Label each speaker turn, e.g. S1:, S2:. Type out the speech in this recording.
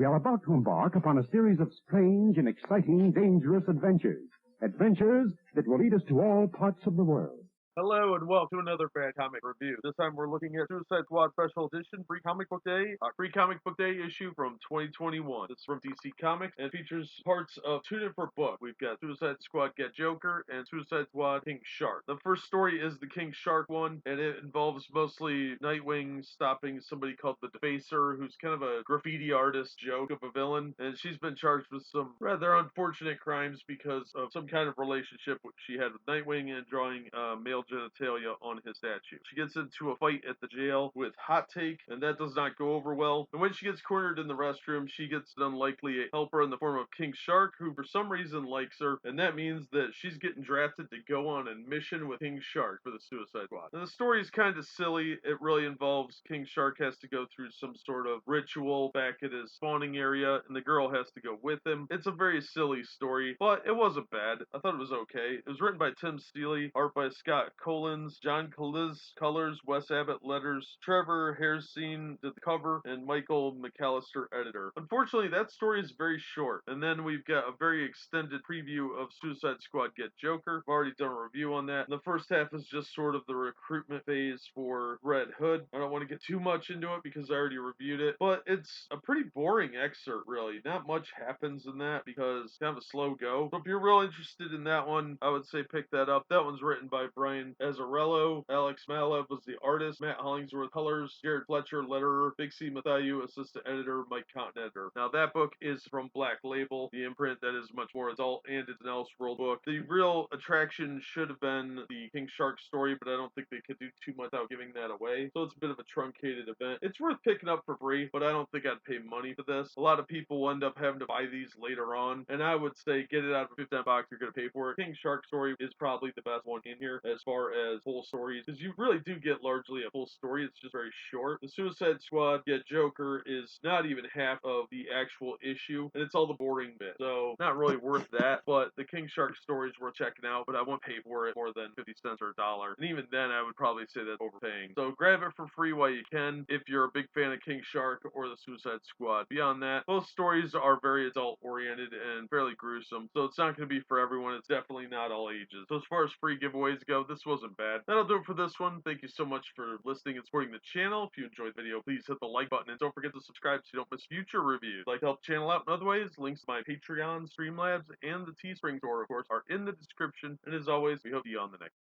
S1: We are about to embark upon a series of strange and exciting, dangerous adventures. Adventures that will lead us to all parts of the world.
S2: Hello and welcome to another Bad Comic Review. This time we're looking at Suicide Squad Special Edition Free Comic Book Day, Free Comic Book Day issue from 2021. It's from DC Comics and features parts of two different books. We've got Suicide Squad Get Joker and Suicide Squad King Shark. The first story is the King Shark one, and it involves mostly Nightwing stopping somebody called the Defacer, who's kind of a graffiti artist joke of a villain, and she's been charged with some rather unfortunate crimes because of some kind of relationship she had with Nightwing and drawing male genitalia on his statue. She gets into a fight at the jail with Hot Take, and that does not go over well. And when she gets cornered in the restroom, she gets an unlikely helper in the form of King Shark, who for some reason likes her, and that means that she's getting drafted to go on a mission with King Shark for the Suicide Squad. And the story is kind of silly. It really involves King Shark has to go through some sort of ritual back at his spawning area, and the girl has to go with him. It's a very silly story, but it wasn't bad. I thought it was okay. It was written by Tim Steele, art by Scott Collins, John Caliz, colors, Wes Abbott letters, Trevor Hairsine did the cover, and Michael McAllister editor. Unfortunately, that story is very short, and then we've got a very extended preview of Suicide Squad Get Joker. I've already done a review on that. And the first half is just sort of the recruitment phase for Red Hood. I don't want to get too much into it because I already reviewed it, but it's a pretty boring excerpt, really. Not much happens in that because it's kind of a slow go. So if you're real interested in that one, I would say pick that up. That one's written by Brian Azzarello. Alex Malev was the artist. Matt Hollingsworth colors. Jared Fletcher letterer. Big C Mathieu assistant editor. Mike Cotton editor. Now that book is from Black Label, the imprint that is much more adult, and it's an Elseworld book. The real attraction should have been the King Shark story, but I don't think they could do too much without giving that away. So it's a bit of a truncated event. It's worth picking up for free, but I don't think I'd pay money for this. A lot of people end up having to buy these later on, and I would say get it out of a 50 box, you're going to pay for it. King Shark story is probably the best one in here as far as full stories, because you really do get largely a full story. It's just very short. The Suicide Squad Get Joker is not even half of the actual issue, and it's all the boring bit. So not really worth that, but the King Shark story is worth checking out, but I won't pay for it more than 50 cents or a dollar. And even then, I would probably say that's overpaying. So grab it for free while you can if you're a big fan of King Shark or the Suicide Squad. Beyond that, both stories are very adult-oriented and fairly gruesome, so it's not going to be for everyone. It's definitely not all ages. So as far as free giveaways go, this wasn't bad. That'll do it for this one. Thank you so much for listening and supporting the channel. If you enjoyed the video, please hit the like button, and don't forget to subscribe so you don't miss future reviews. If you'd like to help the channel out in other ways, links to my Patreon, Streamlabs, and the Teespring store, of course, are in the description. And as always, we hope to see you on the next